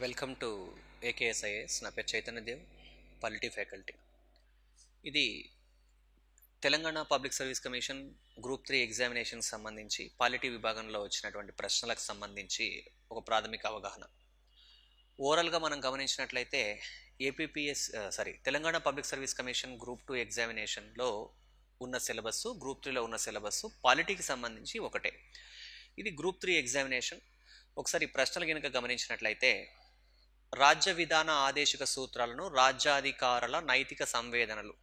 Welcome to ఏకేఎస్ఐఎస్. నా పేరు చైతన్యదేవ్, polity faculty. ఇది Telangana public service commission group 3 ఎగ్జామినేషన్కి సంబంధించి పాలిటీ విభాగంలో వచ్చినటువంటి ప్రశ్నలకు సంబంధించి ఒక ప్రాథమిక అవగాహన. ఓవరాల్గా మనం గమనించినట్లయితే Telangana public service commission group 2 ఎగ్జామినేషన్లో ఉన్న సిలబస్సు, గ్రూప్ 3లో ఉన్న సిలబస్సు పాలిటీకి సంబంధించి ఒకటే. ఇది గ్రూప్ 3 ఎగ్జామినేషన్. ఒకసారి ప్రశ్నలు కనుక గమనించినట్లయితే, రాజ్య విధాన ఆదేశిక సూత్రాలను రాజ్యాధికారాల నైతిక సంవేదనలు,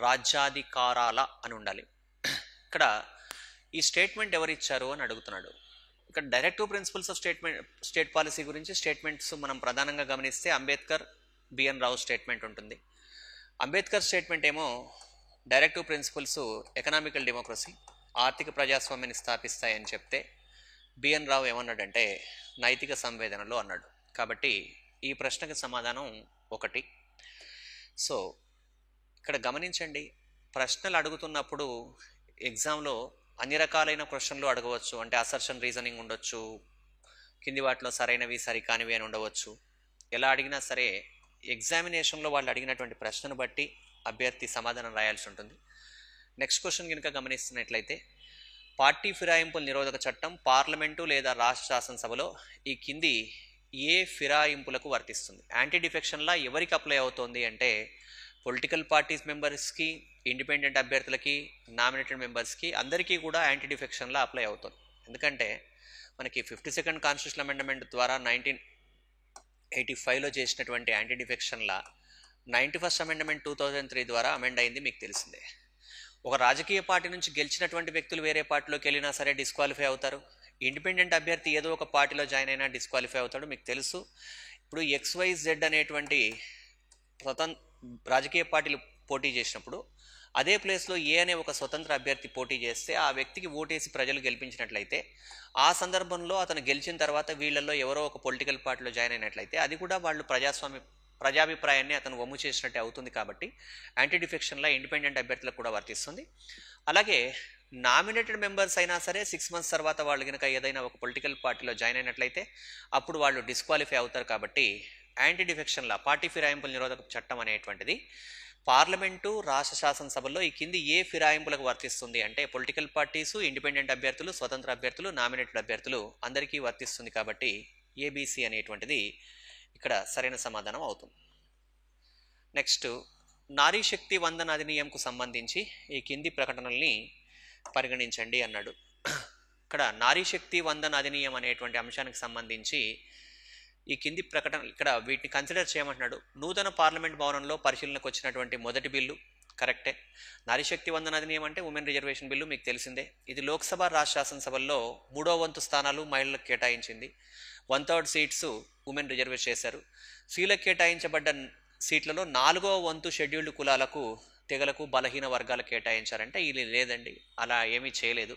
రాజ్యాధికారాల అని ఉండాలి. ఇక్కడ ఈ స్టేట్మెంట్ ఎవరిచ్చారు అని అడుగుతున్నాడు. ఇక్కడ directive principles of state policy గురించి స్టేట్మెంట్స్ మనం ప్రధానంగా గమనిస్తే అంబేద్కర్, బిఎన్ రావు స్టేట్మెంట్ ఉంటుంది. అంబేద్కర్ స్టేట్మెంట్ ఏమో డైరెక్టివ్ ప్రిన్సిపల్స్ ఎకనామికల్ డెమోక్రసీ, ఆర్థిక ప్రజాస్వామ్యాన్ని స్థాపిస్తాయని చెప్తే, బిఎన్ రావు ఏమన్నాడంటే నైతిక సంవేదనలు అన్నాడు. కాబట్టి ఈ ప్రశ్నకి సమాధానం ఒకటి. సో ఇక్కడ గమనించండి, ప్రశ్నలు అడుగుతున్నప్పుడు ఎగ్జామ్లో అన్ని రకాలైన ప్రశ్నలు అడగవచ్చు. అంటే అసర్షన్ రీజనింగ్ ఉండొచ్చు, కింది వాటిలో సరైనవి సరికానివి అని ఉండవచ్చు. ఎలా అడిగినా సరే ఎగ్జామినేషన్లో వాళ్ళు అడిగినటువంటి ప్రశ్నను బట్టి అభ్యర్థి సమాధానం రాయాల్సి ఉంటుంది. నెక్స్ట్ క్వశ్చన్ కనుక గమనిస్తున్నట్లయితే, పార్టీ ఫిరాయింపుల నిరోధక చట్టం పార్లమెంటు లేదా రాష్ట్ర శాసనసభలో ఈ కింది ఏ ఫిరాయింపులకు వర్తిస్తుంది? యాంటీ డిఫెక్షన్ లా ఎవరికి అప్లై అవుతుంది అంటే పొలిటికల్ పార్టీస్ మెంబర్స్కి, ఇండిపెండెంట్ అభ్యర్థులకి, నామినేటెడ్ మెంబర్స్కి అందరికీ కూడా యాంటీ డిఫెక్షన్ లా అప్లై అవుతుంది. ఎందుకంటే మనకి 52nd కాన్స్టిట్యూషనల్ అమెండ్మెంట్ ద్వారా 1985లో చేసినటువంటి anti defection law 91st amendment 2003 ద్వారా అమెండ్ అయింది, మీకు తెలిసిందే. ఒక రాజకీయ పార్టీ నుంచి గెలిచినటువంటి వ్యక్తులు వేరే పార్టీలోకి వెళ్ళినా సరే డిస్క్వాలిఫై అవుతారు. ఇండిపెండెంట్ అభ్యర్థి ఏదో ఒక పార్టీలో జాయిన్ అయినా డిస్క్వాలిఫై అవుతాడు, మీకు తెలుసు. ఇప్పుడు XYZ అనేటువంటి రాజకీయ పార్టీలు పోటీ చేసినప్పుడు అదే ప్లేస్లో ఏ అనే ఒక స్వతంత్ర అభ్యర్థి పోటీ చేస్తే ఆ వ్యక్తికి ఓటేసి ప్రజలు గెలిపించినట్లయితే, ఆ సందర్భంలో అతను గెలిచిన తర్వాత వీళ్ళల్లో ఎవరో ఒక పొలిటికల్ పార్టీలో జాయిన్ అయినట్లయితే అది కూడా వాళ్ళు ప్రజాభిప్రాయాన్ని అతను వమ్ము చేసినట్టే అవుతుంది. కాబట్టి యాంటీ డిఫెక్షన్లా ఇండిపెండెంట్ అభ్యర్థులకు కూడా వర్తిస్తుంది. అలాగే నామినేటెడ్ మెంబర్స్ అయినా సరే 6 months తర్వాత వాళ్ళు కనుక ఏదైనా ఒక పొలిటికల్ పార్టీలో జాయిన్ అయినట్లయితే అప్పుడు వాళ్ళు డిస్క్వాలిఫై అవుతారు. కాబట్టి యాంటీ డిఫెక్షన్లా పార్టీ ఫిరాయింపుల నిరోధక చట్టం అనేటువంటిది పార్లమెంటు, రాష్ట్ర శాసనసభల్లో ఈ కింది ఏ ఫిరాయింపులకు వర్తిస్తుంది అంటే పొలిటికల్ పార్టీసు, ఇండిపెండెంట్ అభ్యర్థులు, స్వతంత్ర అభ్యర్థులు, నామినేటెడ్ అభ్యర్థులు అందరికీ ఏబిసి కాబట్టి ఏబిసి అనేటువంటిది ఇక్కడ సరైన సమాధానం అవుతుంది. నెక్స్ట్, నారీ శక్తి వందన అధినియంకు సంబంధించి ఈ కింది ప్రకటనల్ని పరిగణించండి అన్నాడు. ఇక్కడ నారీ శక్తి వందన అధినియం అనేటువంటి అంశానికి సంబంధించి ఈ కింది ప్రకటన ఇక్కడ వీటిని కన్సిడర్ చేయమంటున్నాడు. నూతన పార్లమెంట్ భవనంలో పరిశీలనకు వచ్చినటువంటి మొదటి బిల్లు కరెక్టే. నారీ శక్తి వందన అధినియం అంటే ఉమెన్ రిజర్వేషన్ బిల్లు, మీకు తెలిసిందే. ఇది లోక్సభ, రాష్ట్ర శాసనసభల్లో 3వ వంతు స్థానాలు మహిళలకు కేటాయించింది. 1/3 సీట్స్ ఉమెన్ రిజర్వేట్ చేశారు. స్త్రీలకు కేటాయించబడ్డ సీట్లలో 4వ వంతు షెడ్యూల్డ్ కులాలకు, తెగలకు, బలహీన వర్గాలకు కేటాయించారంటే ఇది లేదండి, అలా ఏమీ చేయలేదు.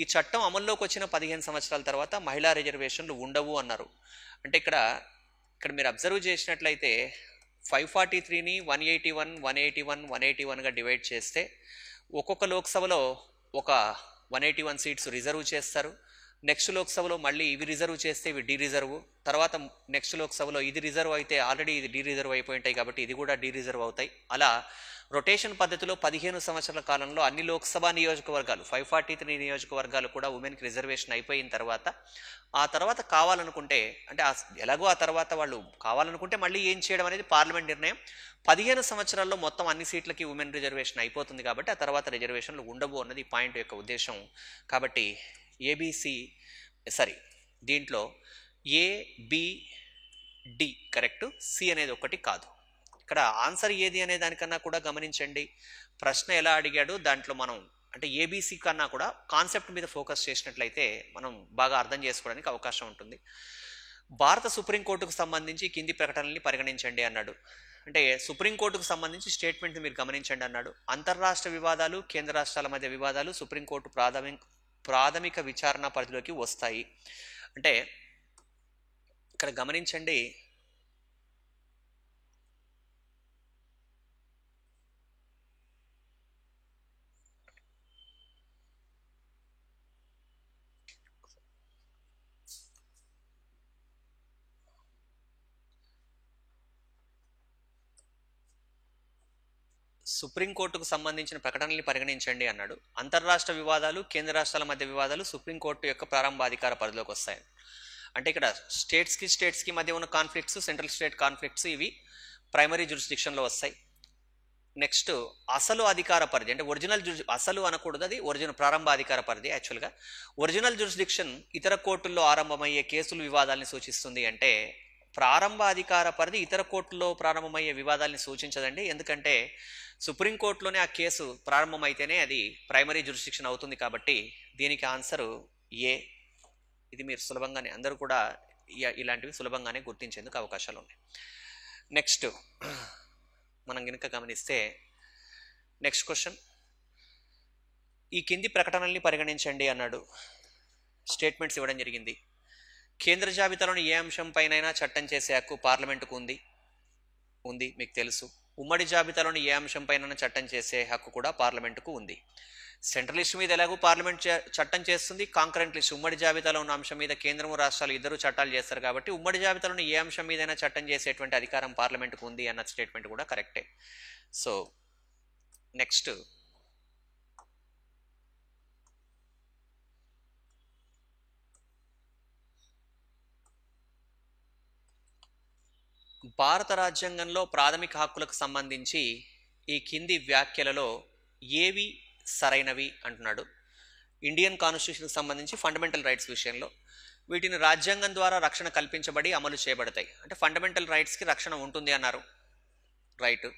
ఈ చట్టం అమల్లోకి వచ్చిన 15 సంవత్సరాల తర్వాత మహిళా రిజర్వేషన్లు ఉండవు అన్నారు. అంటే ఇక్కడ మీరు అబ్జర్వ్ చేసినట్లయితే 543ని 181, 181, 181గా డివైడ్ చేస్తే ఒక్కొక్క లోక్సభలో ఒక 181 సీట్స్ రిజర్వ్ చేస్తారు. నెక్స్ట్ లోక్సభలో మళ్ళీ ఇవి రిజర్వ్ చేస్తే ఇవి డీ రిజర్వ్, తర్వాత నెక్స్ట్ లోక్సభలో ఇది రిజర్వ్ అయితే ఆల్రెడీ ఇది డీ రిజర్వ్ అయిపోయి ఉంటాయి కాబట్టి ఇది కూడా డీ రిజర్వ్ అవుతాయి. అలా రొటేషన్ పద్ధతిలో 15 సంవత్సరాల కాలంలో అన్ని లోక్సభ నియోజకవర్గాలు 543 నియోజకవర్గాలు కూడా ఉమెన్కి రిజర్వేషన్ అయిపోయిన తర్వాత, ఆ తర్వాత కావాలనుకుంటే అంటే ఎలాగో ఆ తర్వాత వాళ్ళు కావాలనుకుంటే మళ్ళీ ఏం చేయడం అనేది పార్లమెంట్ నిర్ణయం. 15 సంవత్సరాల్లో మొత్తం అన్ని సీట్లకి ఉమెన్ రిజర్వేషన్ అయిపోతుంది కాబట్టి ఆ తర్వాత రిజర్వేషన్లు ఉండవు అన్నది పాయింట్ యొక్క ఉద్దేశం. కాబట్టి దీంట్లో ABD కరెక్ట్, సి అనేది ఒకటి కాదు. ఇక్కడ ఆన్సర్ ఏది అనే దానికన్నా కూడా గమనించండి, ప్రశ్న ఎలా అడిగాడు దాంట్లో మనం అంటే ఏబిసి కన్నా కూడా కాన్సెప్ట్ మీద ఫోకస్ చేసినట్లయితే మనం బాగా అర్థం చేసుకోవడానికి అవకాశం ఉంటుంది. భారత సుప్రీంకోర్టుకు సంబంధించి కింది ప్రకటనల్ని పరిగణించండి అన్నాడు. అంటే సుప్రీంకోర్టుకు సంబంధించి స్టేట్మెంట్ మీరు గమనించండి అన్నాడు. అంతర్రాష్ట్ర వివాదాలు, కేంద్ర రాష్ట్రాల మధ్య వివాదాలు సుప్రీంకోర్టు ప్రాథమిక విచారణ పరిధిలోకి వస్తాయి. అంటే ఇక్కడ గమనించండి, సుప్రీంకోర్టుకు సంబంధించిన ప్రకటనల్ని పరిగణించండి అన్నాడు. అంతర్రాష్ట్ర వివాదాలు, కేంద్ర రాష్ట్రాల మధ్య వివాదాలు సుప్రీంకోర్టు యొక్క ప్రారంభాధికార పరిధిలోకి వస్తాయి. అంటే ఇక్కడ స్టేట్స్కి మధ్య ఉన్న కాన్ఫ్లిక్ట్స్, సెంట్రల్ స్టేట్ కాన్ఫ్లిక్ట్స్ ఇవి ప్రైమరీ జ్యూరిస్డిక్షన్లో వస్తాయి. నెక్స్ట్ అసలు అధికార పరిధి, అంటే ఒరిజినల్ అసలు అనకూడదు, అది ఒరిజినల్ ప్రారంభ అధికార పరిధి. యాక్చువల్గా ఒరిజినల్ జ్యూరిస్డిక్షన్ ఇతర కోర్టుల్లో ఆరంభమయ్యే కేసులు వివాదాలని సూచిస్తుంది. అంటే ప్రారంభ అధికార పరిధి ఇతర కోర్టుల్లో ప్రారంభమయ్యే వివాదాలని సూచించదండి. ఎందుకంటే సుప్రీంకోర్టులోనే ఆ కేసు ప్రారంభమైతేనే అది ప్రైమరీ జ్యూరిస్డిక్షన్ అవుతుంది. కాబట్టి దీనికి ఆన్సరు ఏ. ఇది మీరు సులభంగానే అందరూ కూడా ఇలాంటివి సులభంగానే గుర్తించేందుకు అవకాశాలు ఉన్నాయి. నెక్స్ట్ మనం కనుక గమనిస్తే నెక్స్ట్ క్వశ్చన్, ఈ కింది ప్రకటనల్ని పరిగణించండి అన్నాడు. స్టేట్మెంట్స్ ఇవ్వడం జరిగింది. కేంద్ర జాబితాలోని ఏ అంశంపైనైనా చట్టం చేసే హక్కు పార్లమెంటుకు ఉంది మీకు తెలుసు. ఉమ్మడి జాబితాలోని ఏ అంశంపైన చట్టం చేసే హక్కు కూడా పార్లమెంటుకు ఉంది. సెంట్రల్ లిస్ట్ మీద ఎలాగో పార్లమెంట్ చట్టం చేస్తుంది. కాంకరెంట్ లిస్ట్ ఉమ్మడి జాబితాలో ఉన్న అంశం మీద కేంద్రము రాష్ట్రాలు ఇద్దరు చట్టాలు చేస్తారు. కాబట్టి ఉమ్మడి జాబితాలోని ఏ అంశం మీదైనా చట్టం చేసేటువంటి అధికారం పార్లమెంటుకు ఉంది అన్న స్టేట్మెంట్ కూడా కరెక్టే. సో నెక్స్ట్ భారత రాజ్యాంగంలో ప్రాథమిక హక్కులకు సంబంధించి ఈ కింది వ్యాఖ్యలలో ఏవి సరైనవి అంటున్నాడు. ఇండియన్ కాన్స్టిట్యూషన్కి సంబంధించి ఫండమెంటల్ రైట్స్ విషయంలో వీటిని రాజ్యాంగం ద్వారా రక్షణ కల్పించబడి అమలు చేయబడతాయి. అంటే ఫండమెంటల్ రైట్స్కి రక్షణ ఉంటుంది అన్నారు. రైట్.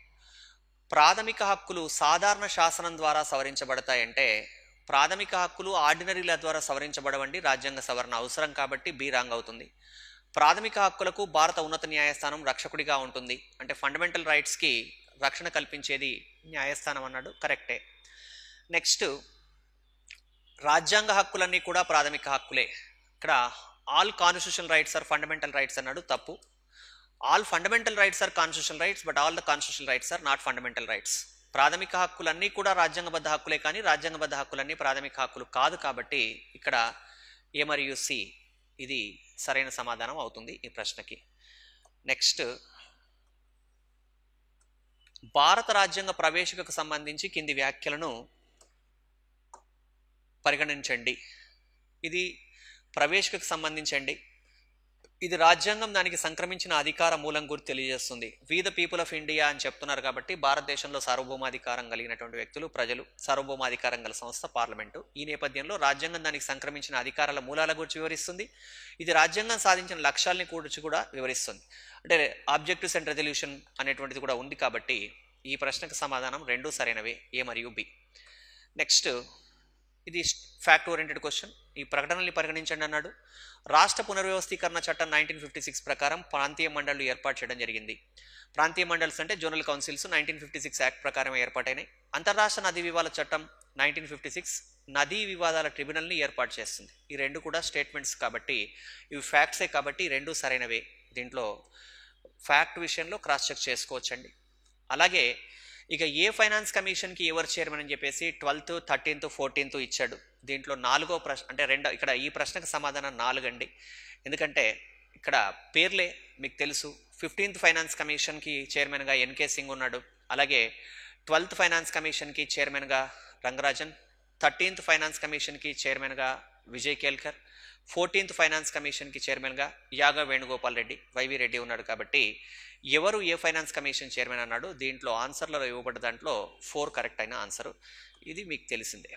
ప్రాథమిక హక్కులు సాధారణ శాసనం ద్వారా సవరించబడతాయంటే ప్రాథమిక హక్కులు ఆర్డినరీల ద్వారా సవరించబడవండి. రాజ్యాంగ సవరణ అవసరం కాబట్టి బి రాంగ్ అవుతుంది. ప్రాథమిక హక్కులకు భారత ఉన్నత న్యాయస్థానం రక్షకుడిగా ఉంటుంది. అంటే ఫండమెంటల్ రైట్స్కి రక్షణ కల్పించేది న్యాయస్థానం అన్నాడు. కరెక్టే. నెక్స్ట్ రాజ్యాంగ హక్కులన్నీ కూడా ప్రాథమిక హక్కులే. ఇక్కడ all constitutional rights are fundamental rights అన్నాడు. తప్పు. All fundamental rights are constitutional rights, but all the constitutional rights are not fundamental rights. ప్రాథమిక హక్కులన్నీ కూడా రాజ్యాంగబద్ధ హక్కులే, కానీ రాజ్యాంగబద్ధ హక్కులన్నీ ప్రాథమిక హక్కులు కాదు. కాబట్టి ఇక్కడ ఏ మరియు సి ఇది సరైన సమాధానం అవుతుంది ఈ ప్రశ్నకి. నెక్స్ట్ భారత రాజ్యాంగ ప్రవేశికకు సంబంధించి కింది వ్యాఖ్యలను పరిగణించండి. ఇది ప్రవేశికకు సంబంధించండి. ఇది రాజ్యాంగం దానికి సంక్రమించిన అధికార మూలం గురించి తెలియజేస్తుంది. We the people of India అని చెప్తున్నారు. కాబట్టి భారతదేశంలో సార్వభౌమాధికారం కలిగినటువంటి వ్యక్తులు ప్రజలు, సార్వభౌమాధికారం గల సంస్థ పార్లమెంటు. ఈ నేపథ్యంలో రాజ్యాంగం దానికి సంక్రమించిన అధికారాల మూలాల గురించి వివరిస్తుంది. ఇది రాజ్యాంగం సాధించిన లక్ష్యాలని గురించి కూడా వివరిస్తుంది. అంటే ఆబ్జెక్టివ్స్ అండ్ రెజల్యూషన్ అనేటువంటిది కూడా ఉంది. కాబట్టి ఈ ప్రశ్నకు సమాధానం రెండు సరైనవే, ఏ మరియు బి. నెక్స్ట్ ఇది ఫ్యాక్ట్ ఓరియంటెడ్ క్వశ్చన్. ఈ ప్రకటనల్ని పరిగణించండి అన్నాడు. రాష్ట్ర పునర్వ్యవస్థీకరణ చట్టం 1956 ప్రకారం ప్రాంతీయ మండళ్లు ఏర్పాటు చేయడం జరిగింది. ప్రాంతీయ మండల్స్ అంటే జోనల్ కౌన్సిల్స్ 1956 యాక్ట్ ప్రకారం ఏర్పాటైనాయి. అంతర్రాష్ట్ర నదీ వివాదాల చట్టం 1956 నదీ వివాదాల ట్రిబ్యునల్ని ఏర్పాటు చేస్తుంది. ఈ రెండు కూడా స్టేట్మెంట్స్ కాబట్టి ఇవి ఫ్యాక్ట్సే, కాబట్టి రెండు సరైనవే. దీంట్లో ఫ్యాక్ట్ విషయంలో క్రాస్ చెక్ చేసుకోవచ్చండి. అలాగే ఇక ఏ ఫైనాన్స్ కమిషన్కి ఎవరు చైర్మన్ అని చెప్పేసి 12th, 13th, 14th ఇచ్చాడు. దీంట్లో నాలుగో ప్రశ్న, అంటే ఇక్కడ ఈ ప్రశ్నకు సమాధానం 4 అండి. ఎందుకంటే ఇక్కడ పేర్లే మీకు తెలుసు. 15th ఫైనాన్స్ కమిషన్కి చైర్మన్గా ఎన్కే సింగ్ ఉన్నాడు. అలాగే 12th ఫైనాన్స్ కమిషన్కి చైర్మన్గా రంగరాజన్, 13th ఫైనాన్స్ కమిషన్కి చైర్మన్గా విజయ్ కేల్కర్, 14th ఫైనాన్స్ కమిషన్కి చైర్మన్గా యాగా వేణుగోపాల్ రెడ్డి, వైవి రెడ్డి ఉన్నాడు. కాబట్టి ఎవరు ఏ ఫైనాన్స్ కమిషన్ చైర్మన్ అన్నాడు. దీంట్లో ఆన్సర్లలో ఇవ్వబడ్డ దాంట్లో 4 కరెక్ట్ అయిన ఆన్సరు. ఇది మీకు తెలిసిందే.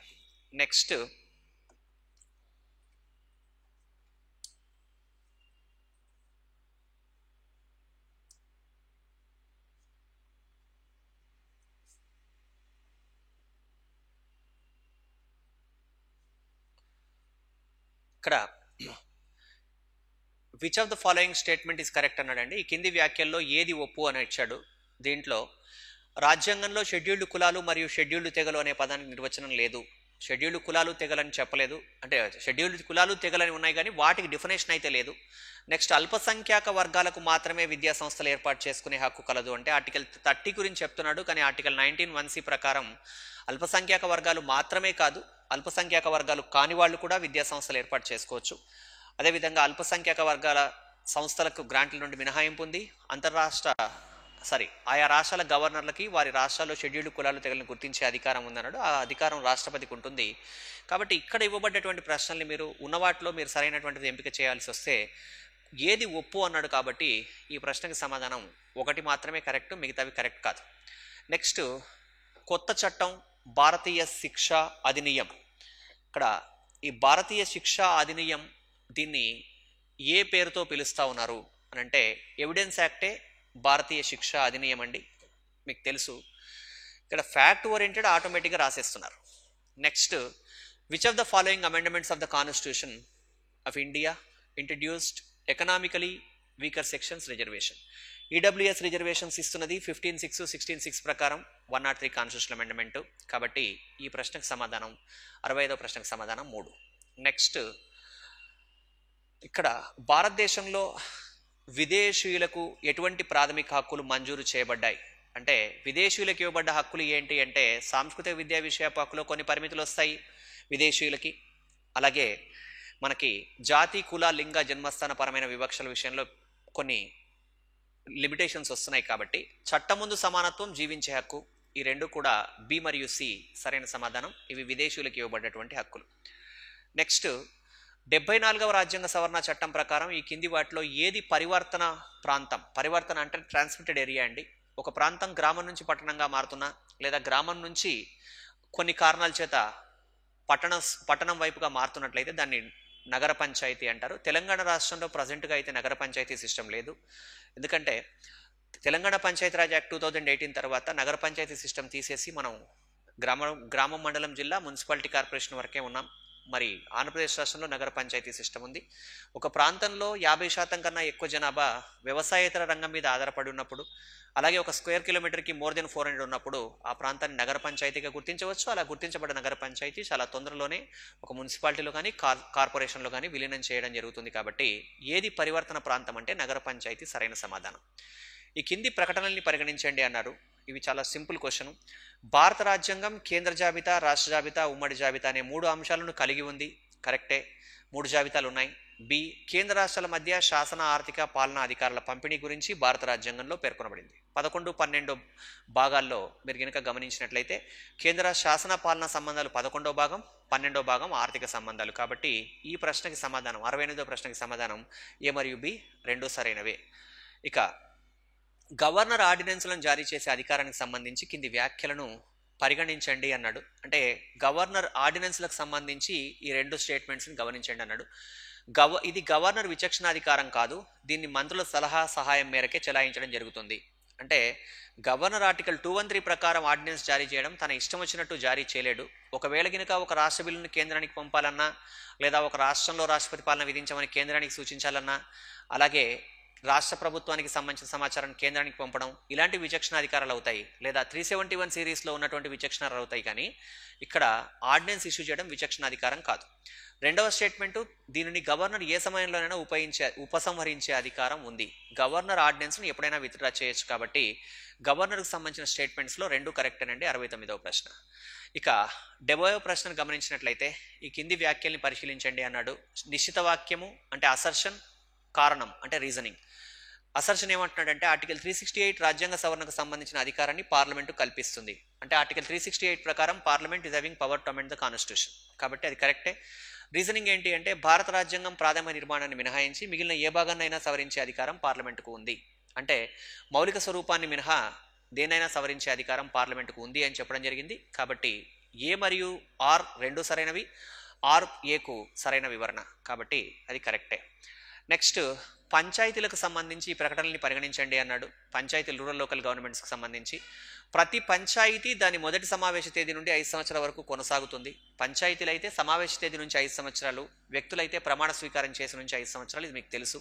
నెక్స్ట్ ఇక్కడ which of the following statement is correct అన్నాడండి. ఈ కింది వ్యాఖ్యల్లో ఏది ఒప్పు అని ఇచ్చాడు. దీంట్లో రాజ్యాంగంలో షెడ్యూల్డ్ కులాలు మరియు షెడ్యూల్డ్ తెగలు అనే పదానికి నిర్వచనం లేదు. షెడ్యూల్డ్ కులాలు తెగలని చెప్పలేదు. అంటే షెడ్యూల్డ్ కులాలు తెగలని ఉన్నాయి కానీ వాటికి డెఫినేషన్ అయితే లేదు. నెక్స్ట్ అల్పసంఖ్యాక వర్గాలకు మాత్రమే విద్యా సంస్థలు ఏర్పాటు చేసుకునే హక్కు కలదు అంటే ఆర్టికల్ 30 గురించి చెప్తున్నాడు. కానీ ఆర్టికల్ 19(1)(c) ప్రకారం అల్పసంఖ్యాక వర్గాలు మాత్రమే కాదు, అల్పసంఖ్యాక వర్గాలు కాని వాళ్ళు కూడా విద్యా సంస్థలు ఏర్పాటు చేసుకోవచ్చు. అదేవిధంగా అల్పసంఖ్యాక వర్గాల సంస్థలకు గ్రాంట్ల నుండి మినహాయింపు ఉంది. అంతర్రాష్ట్ర ఆయా రాష్ట్రాల గవర్నర్లకి వారి రాష్ట్రాల్లో షెడ్యూల్డ్ కులాలు తెగలను గుర్తించే అధికారం ఉందన్నాడు. ఆ అధికారం రాష్ట్రపతికి ఉంటుంది. కాబట్టి ఇక్కడ ఇవ్వబడ్డటువంటి ప్రశ్నల్ని మీరు ఉన్నవాటిలో మీరు సరైనటువంటిది ఎంపిక చేయాల్సి వస్తే ఏది ఒప్పు అన్నాడు. కాబట్టి ఈ ప్రశ్నకి సమాధానం ఒకటి మాత్రమే కరెక్ట్, మిగతావి కరెక్ట్ కాదు. నెక్స్ట్, కొత్త చట్టం భారతీయ శిక్షా అధినియం. ఇక్కడ ఈ భారతీయ శిక్షా అధినియం దీన్ని ఏ పేరుతో పిలుస్తూ ఉన్నారు అని అంటే ఎవిడెన్స్ యాక్టే భారతీయ శిక్షా అధినియం అండి. మీకు తెలుసు, ఇక్కడ ఫ్యాక్ట్ ఓరియంటెడ్ ఆటోమేటిక్గా రాసేస్తున్నారు. Next, which of the following amendments of the constitution of India introduced economically weaker sections reservation. EWS reservations ఇస్తున్నది 15(6), 16(6) ప్రకారం 103 కాన్స్టిట్యూషన్ అమెండ్మెంట్. కాబట్టి ఈ ప్రశ్నకు సమాధానం 65వ ప్రశ్నకు సమాధానం 3. నెక్స్ట్, ఇక్కడ భారతదేశంలో విదేశీయులకు ఎటువంటి ప్రాథమిక హక్కులు మంజూరు చేయబడ్డాయి అంటే విదేశీయులకు ఇవ్వబడ్డ హక్కులు ఏంటి అంటే సాంస్కృతిక విద్యా విషయపు హక్కులో కొన్ని పరిమితులు వస్తాయి విదేశీయులకి. అలాగే మనకి జాతి, కుల, లింగ, జన్మస్థాన పరమైన వివక్షల విషయంలో కొన్ని లిమిటేషన్స్ వస్తున్నాయి. కాబట్టి చట్టం ముందు సమానత్వం, జీవించే హక్కు, ఈ రెండు కూడా బి మరియు సి సరైన సమాధానం. ఇవి విదేశీయులకు ఇవ్వబడ్డటువంటి హక్కులు. నెక్స్ట్, 74వ రాజ్యాంగ సవరణ చట్టం ప్రకారం ఈ కింది వాటిలో ఏది పరివర్తన ప్రాంతం? పరివర్తన అంటే ట్రాన్స్మిటెడ్ ఏరియా అండి. ఒక ప్రాంతం గ్రామం నుంచి పట్టణంగా మారుతున్నా లేదా గ్రామం నుంచి కొన్ని కారణాల చేత పట్టణం వైపుగా మారుతున్నట్లయితే దాన్ని నగర పంచాయతీ అంటారు. తెలంగాణ రాష్ట్రంలో ప్రజెంట్గా అయితే నగర పంచాయతీ సిస్టమ్ లేదు. ఎందుకంటే తెలంగాణ పంచాయతీరాజ్ యాక్ట్ 2018 తర్వాత నగర పంచాయతీ సిస్టమ్ తీసేసి మనం గ్రామం, మండలం, జిల్లా, మున్సిపాలిటీ కార్పొరేషన్ వరకే ఉన్నాం. మరి ఆంధ్రప్రదేశ్ రాష్ట్రంలో నగర పంచాయతీ సిస్టమ్ ఉంది. ఒక ప్రాంతంలో 50% కన్నా ఎక్కువ జనాభా వ్యవసాయేతర రంగం మీద ఆధారపడి ఉన్నప్పుడు, అలాగే ఒక స్క్వేర్ కిలోమీటర్కి మోర్ దెన్ 400 ఉన్నప్పుడు ఆ ప్రాంతాన్ని నగర పంచాయతీగా గుర్తించవచ్చు. అలా గుర్తించబడ్డ నగర పంచాయతీ చాలా తొందరలోనే ఒక మున్సిపాలిటీలో కానీ కార్పొరేషన్లో కానీ విలీనం చేయడం జరుగుతుంది. కాబట్టి ఏది పరివర్తన ప్రాంతం అంటే నగర పంచాయతీ సరైన సమాధానం. ఈ కింది ప్రకటనల్ని పరిగణించండి అన్నారు. ఇవి చాలా సింపుల్ క్వశ్చన్. భారత రాజ్యాంగం కేంద్ర జాబితా, రాష్ట్ర జాబితా, ఉమ్మడి జాబితా అనే 3 అంశాలను కలిగి ఉంది. కరెక్టే, 3 జాబితాలు ఉన్నాయి. బి, కేంద్ర రాష్ట్రాల మధ్య శాసన, ఆర్థిక, పాలనా అధికారాల పంపిణీ గురించి భారత రాజ్యాంగంలో పేర్కొనబడింది. 11, 12 భాగాల్లో మీరు కనుక గమనించినట్లయితే కేంద్ర శాసన పాలనా సంబంధాలు 11వ భాగం, 12వ భాగం ఆర్థిక సంబంధాలు. కాబట్టి ఈ ప్రశ్నకి సమాధానం 68వ ప్రశ్నకి సమాధానం ఏ మరియు బి రెండు సరైనవే. ఇక గవర్నర్ ఆర్డినెన్స్లను జారీ చేసే అధికారానికి సంబంధించి కింది వ్యాఖ్యలను పరిగణించండి అన్నాడు. అంటే గవర్నర్ ఆర్డినెన్స్లకు సంబంధించి ఈ 2 స్టేట్మెంట్స్ని గమనించండి అన్నాడు. ఇది గవర్నర్ విచక్షణాధికారం కాదు, దీన్ని మంత్రుల సలహా సహాయం మేరకే చెలాయించడం జరుగుతుంది. అంటే గవర్నర్ ఆర్టికల్ 213 ప్రకారం ఆర్డినెన్స్ జారీ చేయడం తన ఇష్టం వచ్చినట్టు జారీ చేయలేడు. ఒకవేళ గినక ఒక రాష్ట్ర బిల్లును కేంద్రానికి పంపాలన్నా లేదా ఒక రాష్ట్రంలో రాష్ట్రపతి పాలన విధించమని కేంద్రానికి సూచించాలన్నా, అలాగే రాష్ట్ర ప్రభుత్వానికి సంబంధించిన సమాచారాన్ని కేంద్రానికి పంపడం, ఇలాంటి విచక్షణాధికారాలు అవుతాయి. లేదా 371 సిరీస్లో ఉన్నటువంటి విచక్షణాలు అవుతాయి. కానీ ఇక్కడ ఆర్డినెన్స్ ఇష్యూ చేయడం విచక్షణాధికారం కాదు. 2వ స్టేట్మెంటు, దీనిని గవర్నర్ ఏ సమయంలోనైనా ఉపసంహరించే అధికారం ఉంది. గవర్నర్ ఆర్డినెన్స్ను ఎప్పుడైనా విత్డ్రా చేయొచ్చు. కాబట్టి గవర్నర్కు సంబంధించిన స్టేట్మెంట్స్లో 2 కరెక్ట్ అండి. 69వ ప్రశ్న. ఇక 70వ ప్రశ్నను గమనించినట్లయితే ఈ కింది వ్యాఖ్యల్ని పరిశీలించండి అన్నాడు. నిశ్చిత వాక్యము అంటే అసర్షన్, కారణం అంటే రీజనింగ్. అసర్షన్ ఏమంటున్నాడంటే ఆర్టికల్ 368 రాజ్యాంగ సవరణకు సంబంధించిన అధికారాన్ని పార్లమెంటు కల్పిస్తుంది. అంటే ఆర్టికల్ 368 ప్రకారం parliament is having power to amend the constitution. కాబట్టి అది కరెక్టే. రీజనింగ్ ఏంటి అంటే భారత రాజ్యాంగం ప్రాథమిక నిర్మాణాన్ని మినహాయించి మిగిలిన ఏ భాగాన్నైనా సవరించే అధికారం పార్లమెంటుకు ఉంది. అంటే మౌలిక స్వరూపాన్ని మినహా దేనైనా సవరించే అధికారం పార్లమెంటుకు ఉంది అని చెప్పడం జరిగింది. కాబట్టి ఏ మరియు ఆర్ రెండు సరైనవి, ఆర్ ఏకు సరైన వివరణ. కాబట్టి అది కరెక్టే. నెక్స్ట్, పంచాయతీలకు సంబంధించి ఈ ప్రకటనల్ని పరిగణించండి అన్నాడు. పంచాయతీలు, రూరల్ లోకల్ గవర్నమెంట్స్కి సంబంధించి ప్రతి పంచాయతీ దాని మొదటి సమావేశ తేదీ నుండి 5 సంవత్సరాల వరకు కొనసాగుతుంది. పంచాయతీలు అయితే సమావేశ తేదీ నుంచి 5 సంవత్సరాలు, వ్యక్తులైతే ప్రమాణ స్వీకారం చేసి నుంచి 5 సంవత్సరాలు. ఇది మీకు తెలుసు.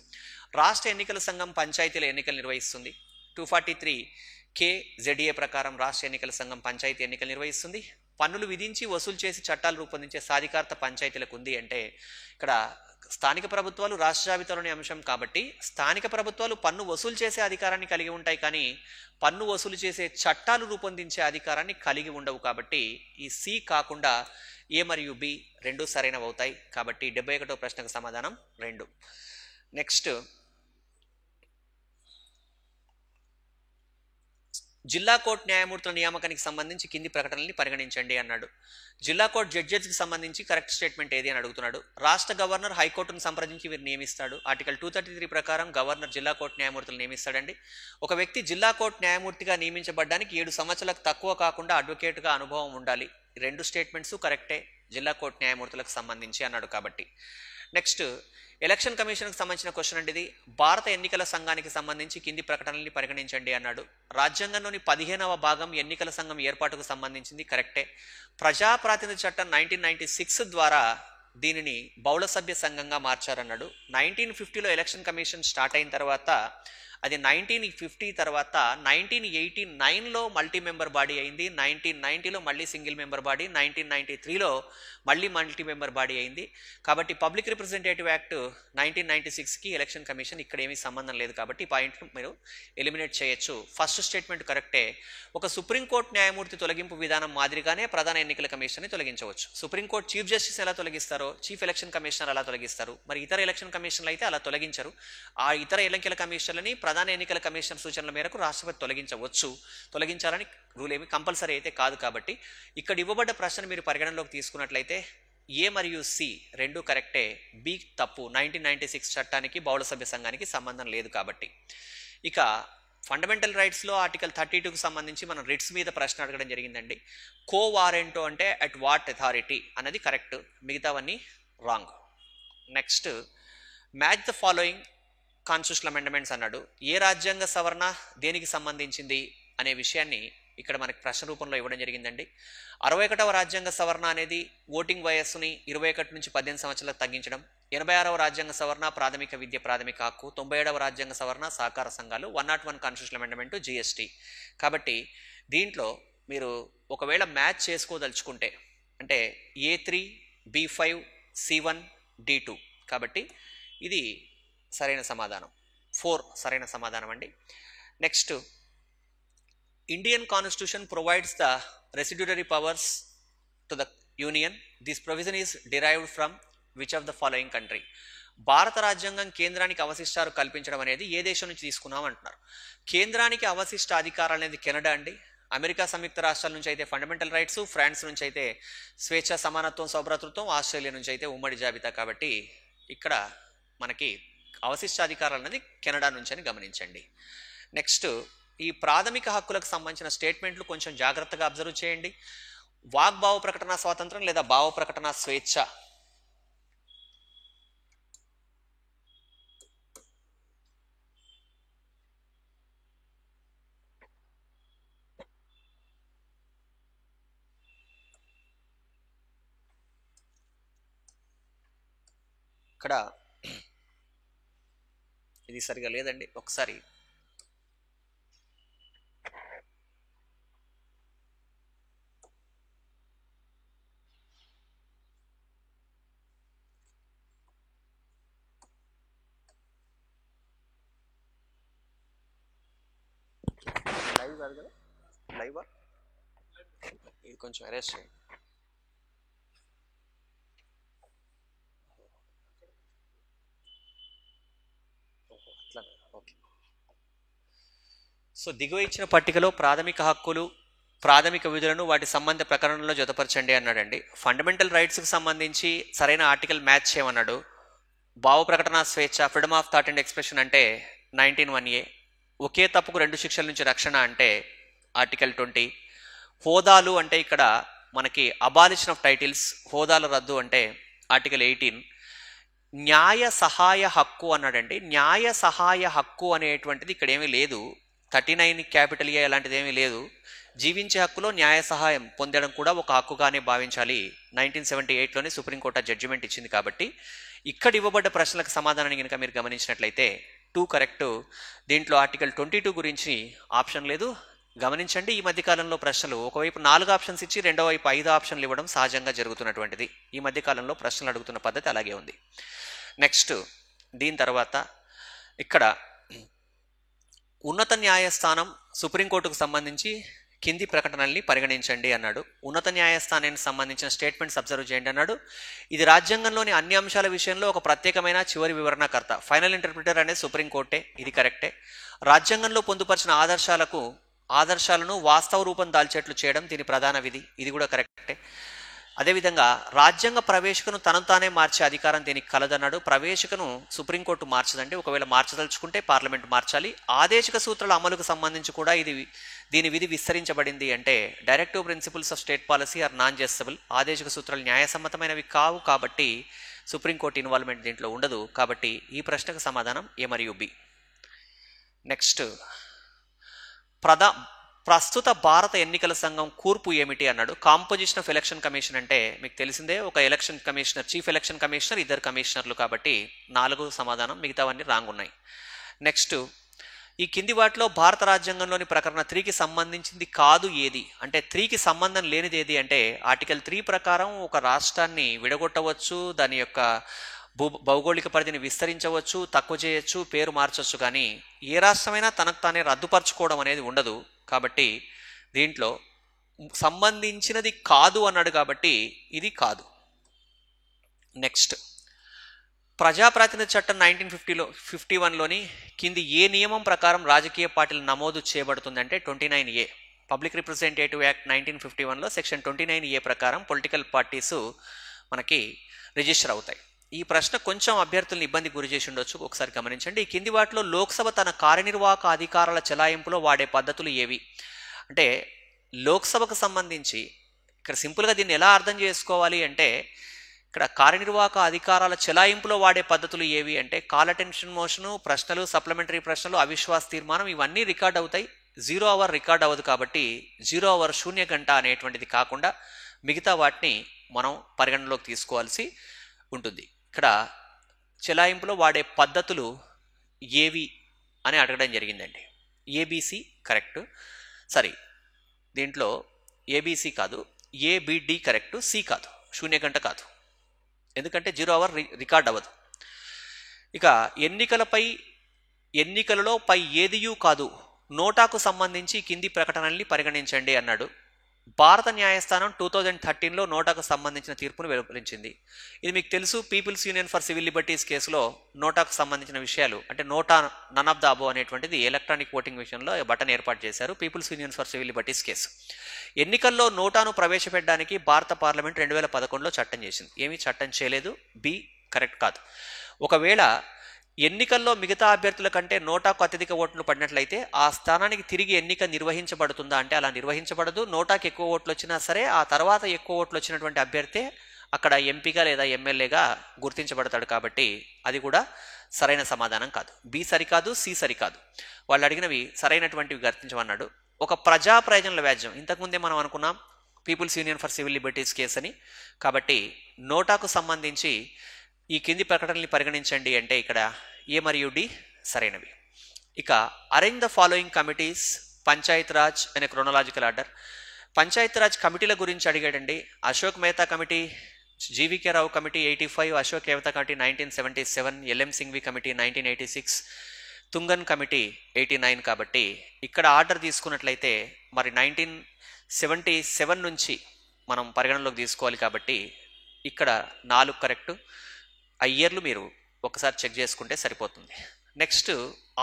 రాష్ట్ర ఎన్నికల సంఘం పంచాయతీల ఎన్నికలు నిర్వహిస్తుంది. 243(k)ZA ప్రకారం రాష్ట్ర ఎన్నికల సంఘం పంచాయతీ ఎన్నికలు నిర్వహిస్తుంది. పన్నులు విధించి వసూలు చేసి చట్టాలు రూపొందించే సాధికారత పంచాయతీలకు ఉంది. అంటే ఇక్కడ స్థానిక ప్రభుత్వాలు రాష్ట్ర జాబితాలోని అంశం కాబట్టి స్థానిక ప్రభుత్వాలు పన్ను వసూలు చేసే అధికారాన్ని కలిగి ఉంటాయి, కానీ పన్ను వసూలు చేసే చట్టాలు రూపొందించే అధికారాన్ని కలిగి ఉండవు. కాబట్టి ఈ సి కాకుండా ఏ మరియు బి రెండు సరైనవి అవుతాయి. కాబట్టి 71వ ప్రశ్నకు సమాధానం 2. నెక్స్ట్, జిల్లా కోర్టు న్యాయమూర్తుల నియామకానికి సంబంధించి కింది ప్రకటనల్ని పరిగణించండి అన్నాడు. జిల్లా కోర్టు జడ్జెస్కి సంబంధించి కరెక్ట్ స్టేట్మెంట్ ఏది అని అడుగుతున్నాడు. రాష్ట్ర గవర్నర్ హైకోర్టును సంప్రదించి వీరు నియమిస్తాడు. ఆర్టికల్ 233 ప్రకారం గవర్నర్ జిల్లా కోర్టు న్యాయమూర్తులు నియమిస్తాడండి. ఒక వ్యక్తి జిల్లా కోర్టు న్యాయమూర్తిగా నియమించబడడానికి 7 సంవత్సరాలకు తక్కువ కాకుండా అడ్వకేట్గా అనుభవం ఉండాలి. ఈ 2 స్టేట్మెంట్స్ కరెక్టే జిల్లా కోర్టు న్యాయమూర్తులకు సంబంధించి అన్నాడు. కాబట్టి నెక్స్ట్ ఎలక్షన్ కమిషన్కి సంబంధించిన క్వశ్చన్ అండి ఇది. భారత ఎన్నికల సంఘానికి సంబంధించి కింది ప్రకటనల్ని పరిగణించండి అన్నాడు. రాజ్యాంగంలోని 15వ భాగం ఎన్నికల సంఘం ఏర్పాటుకు సంబంధించింది కరెక్టే. ప్రజాప్రాతినిధ్య చట్టం 1996 ద్వారా దీనిని బహుళ సభ్య సంఘంగా మార్చారన్నాడు. 1950లో ఎలక్షన్ కమిషన్ స్టార్ట్ అయిన తర్వాత అది 1950 తర్వాత 1989లో మల్టీ మెంబర్ బాడీ అయింది. 1990లో మళ్ళీ సింగిల్ మెంబర్ బాడీ, 1993లో మళ్ళీ మల్టీ మెంబర్ బాడీ అయింది. కాబట్టి పబ్లిక్ రిప్రజెంటేటివ్ యాక్ట్ 1996కి ఎలక్షన్ కమిషన్ ఇక్కడ ఏమీ సంబంధం లేదు. కాబట్టి ఈ పాయింట్ను మీరు ఎలిమినేట్ చేయొచ్చు. ఫస్ట్ స్టేట్మెంట్ కరెక్టే. ఒక సుప్రీంకోర్టు న్యాయమూర్తి తొలగింపు విధానం మాదిరిగానే ప్రధాన ఎన్నికల కమిషన్ని తొలగించవచ్చు. సుప్రీంకోర్టు చీఫ్ జస్టిస్ ఎలా తొలగిస్తారో చీఫ్ ఎలక్షన్ కమిషనర్ అలా తొలగిస్తారు. మరి ఇతర ఎలక్షన్ కమిషన్లు అయితే అలా తొలగించరు. ఆ ఇతర ఎన్నికల కమిషన్లని ప్రధాన ఎన్నికల కమిషన్ సూచనల మేరకు రాష్ట్రపతి తొలగించవచ్చు. తొలగించాలని రూల్ ఏమి కంపల్సరీ అయితే కాదు. కాబట్టి ఇక్కడ ఇవ్వబడ్డ ప్రశ్న మీరు పరిగణనలోకి తీసుకున్నట్లయితే ఏ మరియు సి రెండు కరెక్టే, బి తప్పు. 1996 చట్టానికి బహుళ సభ్య సంఘానికి సంబంధం లేదు. కాబట్టి ఇక ఫండమెంటల్ రైట్స్లో ఆర్టికల్ 32కు సంబంధించి మనం రిట్స్ మీద ప్రశ్న అడగడం జరిగిందండి. కో వారెంటో అంటే అట్ వాట్ అథారిటీ అన్నది కరెక్ట్, మిగతావన్నీ wrong. Next match the following constitutional amendments అన్నాడు. ఏ రాజ్యాంగ సవరణ దేనికి సంబంధించింది అనే విషయాన్ని ఇక్కడ మనకి ప్రశ్న రూపంలో ఇవ్వడం జరిగిందండి. 61వ రాజ్యాంగ సవరణ అనేది ఓటింగ్ వయస్సుని 21 నుంచి 18 సంవత్సరాలకు తగ్గించడం. 86వ రాజ్యాంగ సవరణ ప్రాథమిక విద్య ప్రాథమిక హక్కు. 97వ రాజ్యాంగ సవరణ సహకార సంఘాలు. 101 కాన్స్టిట్యూషనల్ అమెండ్మెంట్ జిఎస్టీ. కాబట్టి దీంట్లో మీరు ఒకవేళ మ్యాచ్ చేసుకోదలుచుకుంటే అంటే A3, B5, C1, D2. కాబట్టి ఇది సరైన సమాధానం. 4 సరైన సమాధానం అండి. Next Indian constitution provides the residuary powers to the union. This provision is derived from which of the following country. భారత రాజ్యాంగం కేంద్రానికి అవశిష్టాలు కల్పించడం అనేది ఏ దేశం నుంచి తీసుకున్నాం అంటున్నారు. కేంద్రానికి అవశిష్ట అధికారాలు అనేది కెనడా అండి. అమెరికా సంయుక్త రాష్ట్రాల నుంచి అయితే ఫండమెంటల్ రైట్స్, ఫ్రాన్స్ నుంచి అయితే స్వేచ్ఛ, సమానత్వం, సౌభ్రాతృత్వం, ఆస్ట్రేలియా నుంచి అయితే ఉమ్మడి జాబితా. కాబట్టి ఇక్కడ మనకి అవశిష్టాధికారాలు అనేది కెనడా నుంచి అని గమనించండి. నెక్స్ట్ ఈ ప్రాథమిక హక్కులకు సంబంధించిన స్టేట్మెంట్లు కొంచెం జాగ్రత్తగా అబ్జర్వ్ చేయండి. వాగ్భావ ప్రకటన స్వాతంత్రం లేదా భావ ప్రకటన స్వేచ్ఛ. ఇక్కడ ఇది సరిగా లేదండి, ఒకసారి లైవ్ కాదు కదా, లైవా ఇది కొంచెం అరెస్ట్ చేయండి. ఓకే. సో దిగువ ఇచ్చిన పట్టికలో ప్రాథమిక హక్కులు, ప్రాథమిక విధులను వాటి సంబంధ ప్రకరణలో జతపరచండి అన్నాడండి. ఫండమెంటల్ రైట్స్కి సంబంధించి సరైన ఆర్టికల్ మ్యాచ్ చేయమన్నాడు. భావ ప్రకటన స్వేచ్ఛ, freedom of thought and expression అంటే 19(1)A. ఒకే తప్పుకు 2 శిక్షల నుంచి రక్షణ అంటే ఆర్టికల్ 20. హోదాలు అంటే ఇక్కడ మనకి అబాలిషన్ ఆఫ్ టైటిల్స్, హోదాల రద్దు అంటే ఆర్టికల్ 18. న్యాయ సహాయ హక్కు అన్నాడండి. న్యాయ సహాయ హక్కు అనేటువంటిది ఇక్కడ ఏమీ లేదు. 39(A) అలాంటిది ఏమీ లేదు. జీవించే హక్కులో న్యాయ సహాయం పొందడం కూడా ఒక హక్కుగానే భావించాలి. 1978లోనే సుప్రీంకోర్టు జడ్జిమెంట్ ఇచ్చింది. కాబట్టి ఇక్కడ ఇవ్వబడ్డ ప్రశ్నలకు సమాధానాన్ని కనుక మీరు గమనించినట్లయితే 2 కరెక్ట్. దీంట్లో ఆర్టికల్ 22 గురించి ఆప్షన్ లేదు. గమనించండి, ఈ మధ్యకాలంలో ప్రశ్నలు ఒకవైపు 4 ఆప్షన్స్ ఇచ్చి రెండో వైపు 5 ఆప్షన్లు ఇవ్వడం సహజంగా జరుగుతున్నటువంటిది. ఈ మధ్యకాలంలో ప్రశ్నలు అడుగుతున్న పద్ధతి అలాగే ఉంది. నెక్స్ట్ దీని తర్వాత ఇక్కడ ఉన్నత న్యాయస్థానం సుప్రీంకోర్టుకు సంబంధించి కింది ప్రకటనల్ని పరిగణించండి అన్నాడు. ఉన్నత న్యాయస్థానానికి సంబంధించిన స్టేట్మెంట్స్ అబ్జర్వ్ చేయండి అన్నాడు. ఇది రాజ్యాంగంలోని అన్ని అంశాల విషయంలో ఒక ప్రత్యేకమైన చివరి వివరణకర్త. ఫైనల్ ఇంటర్ప్రిటర్ అనేది సుప్రీంకోర్టే, ఇది కరెక్టే. రాజ్యాంగంలో పొందుపరిచిన ఆదర్శాలకు ఆదర్శాలను వాస్తవ రూపం దాల్చేట్లు చేయడం దీని ప్రధాన విధి. ఇది కూడా కరెక్టే. అదేవిధంగా రాజ్యాంగ ప్రవేశికను తనను తానే మార్చే అధికారం దీనికి కలదన్నాడు. ప్రవేశికను సుప్రీంకోర్టు మార్చదండి. ఒకవేళ మార్చదలుచుకుంటే పార్లమెంట్ మార్చాలి. ఆదేశిక సూత్రాల అమలుకు సంబంధించి కూడా దీని విధి విస్తరించబడింది. అంటే directive principles of state policy are non justiciable. ఆదేశిక సూత్రాలు న్యాయసమ్మతమైనవి కావు కాబట్టి సుప్రీంకోర్టు ఇన్వాల్వ్మెంట్ దీంట్లో ఉండదు. కాబట్టి ఈ ప్రశ్నకు సమాధానం ఏ మరియు బి. నెక్స్ట్, ప్రస్తుత భారత ఎన్నికల సంఘం కూర్పు ఏమిటి అన్నాడు. కాంపోజిషన్ ఆఫ్ ఎలక్షన్ కమిషన్ అంటే మీకు తెలిసిందే, ఒక election commissioner, chief election commissioner, 2 కమిషనర్లు. కాబట్టి 4 సమాధానం, మిగతావన్నీ రాంగ్ ఉన్నాయి. నెక్స్ట్, ఈ కింది వాటిలో భారత రాజ్యాంగంలోని ప్రకరణ 3కి సంబంధించింది కాదు ఏది అంటే 3కి సంబంధం లేనిది ఏది అంటే ఆర్టికల్ 3 ప్రకారం ఒక రాష్ట్రాన్ని విడగొట్టవచ్చు, దాని యొక్క భౌగోళిక పరిధిని విస్తరించవచ్చు, తక్కువ చేయొచ్చు, పేరు మార్చవచ్చు. కానీ ఏ రాష్ట్రమైనా తనకు తానే రద్దుపరచుకోవడం అనేది ఉండదు. కాబట్టి దీంట్లో సంబంధించినది కాదు అన్నాడు కాబట్టి ఇది కాదు. నెక్స్ట్, ప్రజాప్రాతినిధ్య చట్టం 1951లోని కింది ఏ నియమం ప్రకారం రాజకీయ పార్టీలు నమోదు చేయబడుతుందంటే 29A. పబ్లిక్ రిప్రజెంటేటివ్ యాక్ట్ 1951లో సెక్షన్ 29A ప్రకారం పొలిటికల్ పార్టీస్ మనకి రిజిస్టర్ అవుతాయి. ఈ ప్రశ్న కొంచెం అభ్యర్థులను ఇబ్బంది గురి చేసి ఉండొచ్చు, ఒకసారి గమనించండి. ఈ కింది వాటిలో లోక్సభ తన కార్యనిర్వాహక అధికారాల చెలాయింపులో వాడే పద్ధతులు ఏవి అంటే లోక్సభకు సంబంధించి ఇక్కడ సింపుల్గా దీన్ని ఎలా అర్థం చేసుకోవాలి అంటే ఇక్కడ కార్యనిర్వాహక అధికారాల చెలాయింపులో వాడే పద్ధతులు ఏవి అంటే కాల్ అటెన్షన్ మోషను, ప్రశ్నలు, సప్లిమెంటరీ ప్రశ్నలు, అవిశ్వాస తీర్మానం, ఇవన్నీ రికార్డ్ అవుతాయి. 0 అవర్ రికార్డ్ అవ్వదు కాబట్టి 0 అవర్ శూన్య గంట అనేటువంటిది కాకుండా మిగతా వాటిని మనం పరిగణనలోకి తీసుకోవాల్సి ఉంటుంది. ఇక్కడ చెలాయింపులో వాడే పద్ధతులు ఏవి అని అడగడం జరిగిందండి. ఏబిసి కరెక్ట్, సారీ దీంట్లో ఏబిసి కాదు, ఏబిడి కరెక్ట్, సి కాదు, శూన్య గంట కాదు, ఎందుకంటే 0 అవర్ రికార్డ్ అవ్వదు. ఇక ఎన్నికలలో పై ఏదియూ కాదు నోటాకు సంబంధించి కింది ప్రకటనల్ని పరిగణించండి అన్నాడు. భారత న్యాయస్థానం 2013లో నోటాకు సంబంధించిన తీర్పును వెలువరించింది. ఇది మీకు తెలుసు, people's union for civil liberties కేసులో నోటాకు సంబంధించిన విషయాలు అంటే నోటా నన్ ఆఫ్ ద అబో అనేటువంటిది ఎలక్ట్రానిక్ ఓటింగ్ విషయంలో బటన్ ఏర్పాటు చేశారు. People's union for civil liberties case. ఎన్నికల్లో నోటాను ప్రవేశపెట్టడానికి భారత పార్లమెంట్ 2011లో చట్టం చేసింది. ఏమీ చట్టం చేయలేదు. బి కరెక్ట్ కాదు. ఒకవేళ ఎన్నికల్లో మిగతా అభ్యర్థుల కంటే నోటాకు అత్యధిక ఓట్లు పడినట్లయితే ఆ స్థానానికి తిరిగి ఎన్నిక నిర్వహించబడుతుందా అంటే అలా నిర్వహించబడదు. నోటాకు ఎక్కువ ఓట్లు వచ్చినా సరే ఆ తర్వాత ఎక్కువ ఓట్లు వచ్చినటువంటి అభ్యర్థి అక్కడ ఎంపీగా లేదా ఎమ్మెల్యేగా గుర్తించబడతాడు. కాబట్టి అది కూడా సరైన సమాధానం కాదు. బి సరికాదు, సి సరికాదు. వాళ్ళు అడిగినవి సరైనటువంటివి గుర్తించమన్నాడు. ఒక ప్రజా ప్రయోజనాల వ్యాజ్యం, ఇంతకుముందే మనం అనుకున్నాం people's union for civil liberties case అని. కాబట్టి నోటాకు సంబంధించి ఈ కింది ప్రకటనల్ని పరిగణించండి అంటే ఇక్కడ ఏ మరియు డి సరైనవి. ఇక arrange the following committees Panchayat Raj అనే క్రోనలాజికల్ ఆర్డర్. పంచాయత్ రాజ్ కమిటీల గురించి అడిగాడండి. Ashok Mehta committee, GVK Rao committee 85, Ashok Mehta committee 1977, LM Singhvi committee 1986, Thungon committee 89. కాబట్టి ఇక్కడ ఆర్డర్ తీసుకున్నట్లయితే మరి 1977 నుంచి మనం పరిగణనలోకి తీసుకోవాలి. కాబట్టి ఇక్కడ 4 కరెక్ట్. ఆ ఇయర్లు మీరు ఒకసారి చెక్ చేసుకుంటే సరిపోతుంది. నెక్స్ట్,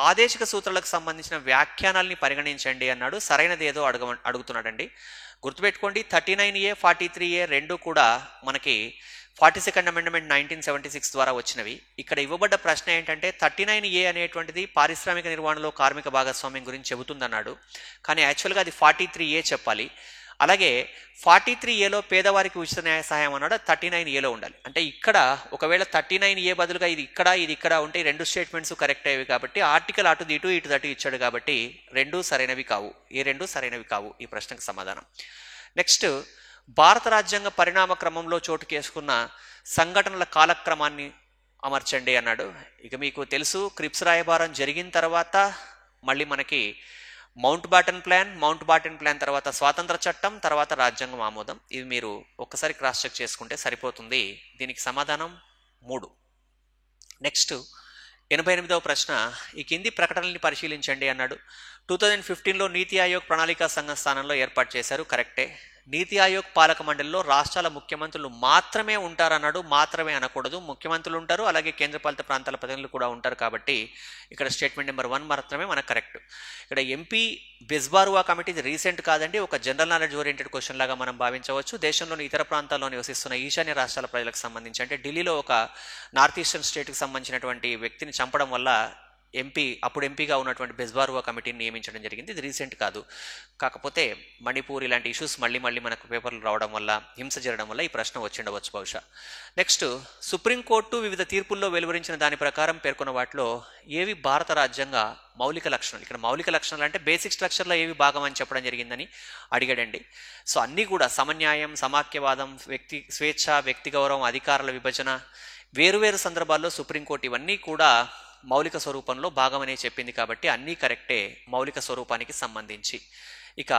ఆదేశిక సూత్రాలకు సంబంధించిన వ్యాఖ్యానాల్ని పరిగణించండి అన్నాడు. సరైనది ఏదో అడుగుతున్నాడండి. గుర్తుపెట్టుకోండి, 39A 43A రెండు కూడా మనకి 42nd అమెండ్మెంట్ 1976 ద్వారా వచ్చినవి. ఇక్కడ ఇవ్వబడ్డ ప్రశ్న ఏంటంటే 39A అనేటువంటిది పారిశ్రామిక నిర్వహణలో కార్మిక భాగస్వామ్యం గురించి చెబుతుందన్నాడు. కానీ యాక్చువల్గా అది 43A చెప్పాలి. అలాగే 43Aలో పేదవారికి ఉచిత న్యాయ సహాయం అన్నాడు, 39Aలో ఉండాలి. అంటే ఇక్కడ ఒకవేళ 39A బదులుగా ఇది ఇక్కడ ఉంటే ఈ 2 స్టేట్మెంట్స్ కరెక్ట్ అయ్యేవి. కాబట్టి ఆర్టికల్ అటు ఇటు ఇచ్చాడు కాబట్టి 2 సరైనవి కావు. ఏ 2 సరైనవి కావు ఈ ప్రశ్నకు సమాధానం. నెక్స్ట్, భారత రాజ్యాంగ పరిణామ క్రమంలో చోటు చేసుకున్న సంఘటనల కాలక్రమాన్ని అమర్చండి అన్నాడు. ఇక మీకు తెలుసు, క్రిప్స్ రాయబారం జరిగిన తర్వాత మళ్ళీ మనకి మౌంట్ బాటన్ ప్లాన్ తర్వాత స్వాతంత్ర చట్టం, తర్వాత రాజ్యాంగం ఆమోదం. ఇవి మీరు ఒక్కసారి క్రాస్ చెక్ చేసుకుంటే సరిపోతుంది. దీనికి సమాధానం 3. నెక్స్ట్, 88వ ప్రశ్న, ఈ కింది ప్రకటనల్ని పరిశీలించండి అన్నాడు. 2015లో నీతి ఆయోగ్ ప్రణాళికా సంఘం స్థానంలో ఏర్పాటు చేశారు, కరెక్టే. నీతి ఆయోగ్ పాలక మండలిలో రాష్ట్రాల ముఖ్యమంత్రులు మాత్రమే ఉంటారన్నాడు. మాత్రమే అనకూడదు, ముఖ్యమంత్రులు ఉంటారు, అలాగే కేంద్రపాలిత ప్రాంతాల ప్రతినిధులు కూడా ఉంటారు. కాబట్టి ఇక్కడ స్టేట్మెంట్ నెంబర్ 1 మాత్రమే మనకు కరెక్ట్. ఇక్కడ ఎంపీ బిస్బారువా కమిటీ ఇది రీసెంట్ కాదండి, ఒక జనరల్ నాలెడ్జ్ ఓరియంటెడ్ క్వశ్చన్ లాగా మనం భావించవచ్చు. దేశంలోని ఇతర ప్రాంతాల్లో నివసిస్తున్న ఈశాన్య రాష్ట్రాల ప్రజలకు సంబంధించి, అంటే ఢిల్లీలో ఒక నార్త్ ఈస్టర్న్ స్టేట్కి సంబంధించినటువంటి వ్యక్తిని చంపడం వల్ల అప్పుడు ఎంపీగా ఉన్నటువంటి బిస్బారువా కమిటీని నియమించడం జరిగింది. ఇది రీసెంట్ కాదు. కాకపోతే మణిపూర్ ఇలాంటి ఇష్యూస్ మళ్ళీ మనకు పేపర్లు రావడం వల్ల, హింస జరగడం వల్ల ఈ ప్రశ్న వచ్చిండవచ్చు బహుశా. నెక్స్ట్, సుప్రీంకోర్టు వివిధ తీర్పుల్లో వెలువరించిన దాని ప్రకారం పేర్కొన్న వాటిలో ఏవి భారత రాజ్యాంగ మౌలిక లక్షణాలు? ఇక్కడ మౌలిక లక్షణాలు అంటే బేసిక్ స్ట్రక్చర్లో ఏవి భాగం అని చెప్పడం జరిగిందని అడిగాడండి. సో అన్నీ కూడా సమన్యాయం, సమాఖ్యవాదం, వ్యక్తి స్వేచ్ఛ, వ్యక్తి గౌరవం, అధికారాల విభజన, వేరువేరు సందర్భాల్లో సుప్రీంకోర్టు ఇవన్నీ కూడా మౌలిక స్వరూపంలో భాగమనే చెప్పింది. కాబట్టి అన్నీ కరెక్టే మౌలిక స్వరూపానికి సంబంధించి. ఇక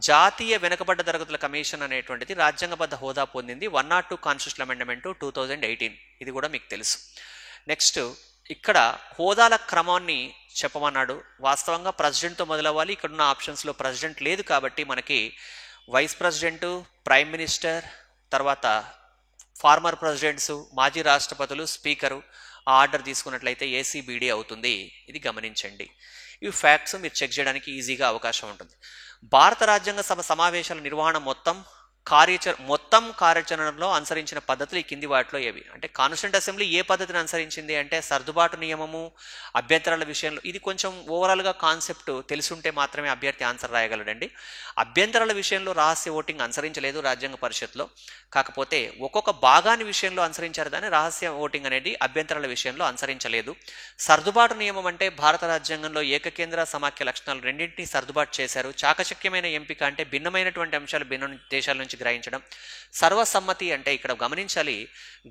జాతీయ వెనుకబడ్డ తరగతుల కమిషన్ అనేటువంటిది రాజ్యాంగబద్ధ హోదా పొందింది 102 కాన్స్టిట్యూషనల్ అమెండ్మెంట్ 2018. ఇది కూడా మీకు తెలుసు. నెక్స్ట్, ఇక్కడ హోదాల క్రమాన్ని చెప్పమన్నాడు. వాస్తవంగా ప్రెసిడెంట్తో మొదలవ్వాలి. ఇక్కడున్న ఆప్షన్స్లో ప్రెసిడెంట్ లేదు కాబట్టి మనకి వైస్ ప్రెసిడెంటు, ప్రైమ్ మినిస్టర్, తర్వాత ఫార్మర్ ప్రెసిడెంట్స్, మాజీ రాష్ట్రపతులు, స్పీకరు, ఆ ఆర్డర్ తీసుకున్నట్లయితే ఏసీబీడీ అవుతుంది. ఇది గమనించండి. ఈ ఫ్యాక్ట్స్ మీరు చెక్ చేయడానికి ఈజీగా అవకాశం ఉంటుంది. భారత రాజ్యాంగ సభ సమావేశాల నిర్వహణ మొత్తం కార్యాచరణలో అనుసరించిన పద్ధతులు ఈ కింది వాటిలో ఏవి? అంటే కాన్స్టిట్యూంట్ అసెంబ్లీ ఏ పద్ధతిని అనుసరించింది అంటే సర్దుబాటు నియమము, అభ్యంతరాల విషయంలో. ఇది కొంచెం ఓవరాల్గా కాన్సెప్ట్ తెలుసుంటే మాత్రమే అభ్యర్థి ఆన్సర్ రాయగలడండి. అభ్యంతరాల విషయంలో రహస్య ఓటింగ్ అనుసరించలేదు రాజ్యాంగ పరిషత్లో. కాకపోతే ఒక్కొక్క భాగాన్ని విషయంలో అనుసరించారు, దాన్ని రహస్య ఓటింగ్ అనేది అభ్యంతరాల విషయంలో అనుసరించలేదు. సర్దుబాటు నియమం అంటే భారత రాజ్యాంగంలో ఏకకేంద్ర సమాఖ్య లక్షణాలు రెండింటినీ సర్దుబాటు చేశారు. చాకచక్యమైన ఎంపిక అంటే భిన్నమైనటువంటి అంశాలు భిన్న దేశాల నుంచి గ్రహించడం. సర్వసమ్మతి అంటే ఇక్కడ గమనించాలి,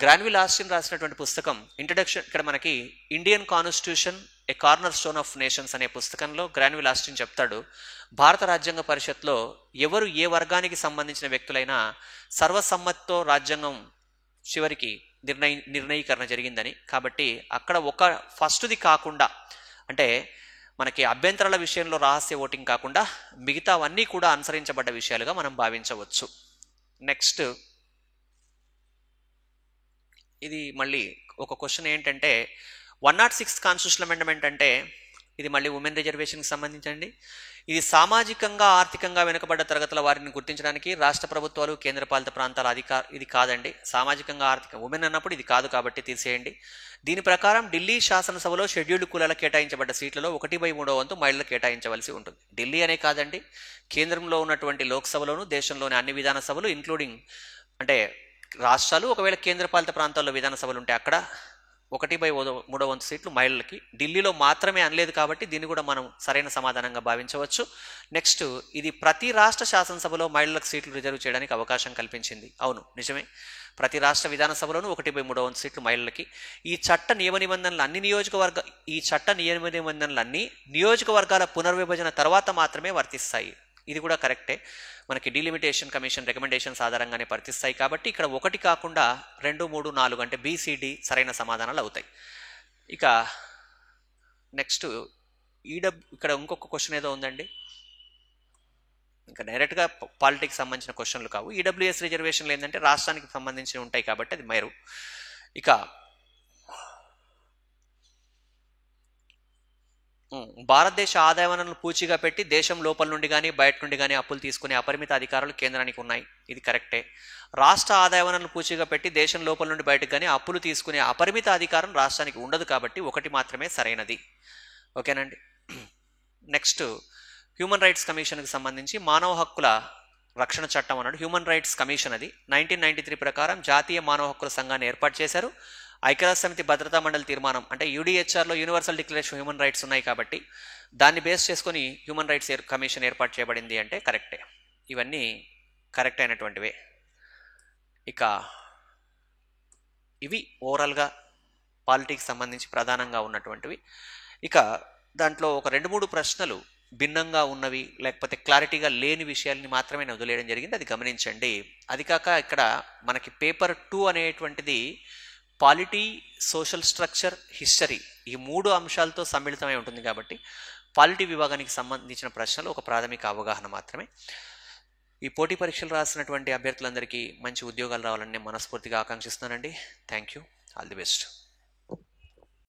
గ్రాన్విల్ ఆస్టిన్ రాసినటువంటి పుస్తకం ఇంట్రడక్షన్, ఇక్కడ మనకి Indian constitution A corner stone of nations అనే పుస్తకంలో గ్రాన్విల్ ఆస్టిన్ చెప్తాడు, భారత రాజ్యాంగ పరిషత్లో ఎవరు ఏ వర్గానికి సంబంధించిన వ్యక్తులైనా సర్వసమ్మతితో రాజ్యాంగం చివరికి నిర్ణయీకరణ జరిగిందని. కాబట్టి అక్కడ ఒక ఫస్ట్ది కాకుండా, అంటే మనకి అభ్యంతరాల విషయంలో రహస్య ఓటింగ్ కాకుండా మిగతావన్నీ కూడా అనుసరించబడ్డ విషయాలుగా మనం భావించవచ్చు. నెక్స్ట్, ఇది మళ్ళీ ఒక క్వశ్చన్ ఏంటంటే 106 కాన్స్టిట్యూషనల్ అమెండ్మెంట్ అంటే ఇది మళ్ళీ ఉమెన్ రిజర్వేషన్కి సంబంధించండి. ఇది సామాజికంగా ఆర్థికంగా వెనుకబడ్డ తరగతుల వారిని గుర్తించడానికి రాష్ట్ర ప్రభుత్వాలు, కేంద్రపాలిత ప్రాంతాల ఇది కాదండి. సామాజికంగా ఆర్థిక ఉమెన్ అన్నప్పుడు ఇది కాదు కాబట్టి తీసేయండి. దీని ప్రకారం ఢిల్లీ శాసనసభలో షెడ్యూల్డ్ కులాలకు కేటాయించబడ్డ సీట్లలో 1/3 వంతు మహిళలకు కేటాయించవలసి ఉంటుంది. ఢిల్లీ అనే కాదండి, కేంద్రంలో ఉన్నటువంటి లోక్సభలోను, దేశంలోని అన్ని విధాన సభలు ఇంక్లూడింగ్ అంటే రాష్ట్రాలు, ఒకవేళ కేంద్రపాలిత ప్రాంతాల్లో విధానసభలు ఉంటే అక్కడ 1/3 వంతు సీట్లు మహిళలకి. ఢిల్లీలో మాత్రమే అనలేదు కాబట్టి దీన్ని కూడా మనం సరైన సమాధానంగా భావించవచ్చు. నెక్స్ట్, ఇది ప్రతి రాష్ట్ర శాసనసభలో మహిళలకు సీట్లు రిజర్వ్ చేయడానికి అవకాశం కల్పించింది. అవును, నిజమే, ప్రతి రాష్ట్ర విధానసభలోనూ 1/3 వంతు సీట్లు మహిళలకి. ఈ చట్ట నియమ నిబంధనలన్నీ నియోజకవర్గాల పునర్విభజన తర్వాత మాత్రమే వర్తిస్తాయి. ఇది కూడా కరెక్టే, మనకి డీలిమిటేషన్ కమిషన్ రికమెండేషన్స్ ఆధారంగానే వర్తిస్తాయి. కాబట్టి ఇక్కడ 1 కాకుండా 2, 3, 4 అంటే BCD సరైన సమాధానాలు అవుతాయి. ఇక నెక్స్ట్ ఇక్కడ ఇంకొక క్వశ్చన్ ఏదో ఉందండి, ఇంకా డైరెక్ట్గా పాలిటిక్స్ సంబంధించిన క్వశ్చన్లు కావు. ఈడబ్ల్యూఎస్ రిజర్వేషన్లు ఏంటంటే రాష్ట్రానికి సంబంధించి ఉంటాయి కాబట్టి అది మేరు. ఇక భారతదేశ ఆదాయ వనరులను పూచీగా పెట్టి దేశం లోపల నుండి కానీ బయట నుండి కానీ అప్పులు తీసుకునే అపరిమిత అధికారాలు కేంద్రానికి ఉన్నాయి. ఇది కరెక్టే. రాష్ట్ర ఆదాయ వనరులను పూచీగా పెట్టి దేశం లోపల నుండి బయటకు కానీ అప్పులు తీసుకునే అపరిమిత అధికారం రాష్ట్రానికి ఉండదు కాబట్టి 1 మాత్రమే సరైనది. ఓకేనండి. నెక్స్ట్, హ్యూమన్ రైట్స్ కమిషన్కి సంబంధించి మానవ హక్కుల రక్షణ చట్టం అన్నాడు. హ్యూమన్ రైట్స్ కమిషన్ అది 1993 ప్రకారం జాతీయ మానవ హక్కుల సంఘాన్ని ఏర్పాటు చేశారు. ఐక్యరాజ్య సమితి భద్రతా మండలి తీర్మానం అంటే యూడిహెచ్ఆర్లో యూనివర్సల్ డిక్లరేషన్ హ్యూమన్ రైట్స్ ఉన్నాయి కాబట్టి దాన్ని బేస్ చేసుకొని హ్యూమన్ రైట్స్ కమిషన్ ఏర్పాటు చేయబడింది అంటే కరెక్టే. ఇవన్నీ కరెక్ట్ అయినటువంటివే. ఇక ఇవి ఓవరాల్గా పాలిటిక్స్ సంబంధించి ప్రధానంగా ఉన్నటువంటివి. ఇక దాంట్లో ఒక 2-3 ప్రశ్నలు భిన్నంగా ఉన్నవి లేకపోతే క్లారిటీగా లేని విషయాల్ని మాత్రమే నేను వదిలేయడం జరిగింది, అది గమనించండి. అది కాక ఇక్కడ మనకి పేపర్ 2 అనేటువంటిది పాలిటీ, సోషల్ స్ట్రక్చర్, హిస్టరీ ఈ 3 అంశాలతో సమ్మిళితమై ఉంటుంది కాబట్టి పాలిటీ విభాగానికి సంబంధించిన ప్రశ్నలు ఒక ప్రాథమిక అవగాహన మాత్రమే. ఈ పోటీ పరీక్షలు రాసినటువంటి అభ్యర్థులందరికీ మంచి ఉద్యోగాలు రావాలని నేను మనస్ఫూర్తిగా ఆకాంక్షిస్తున్నానండి. Thank you. All the best.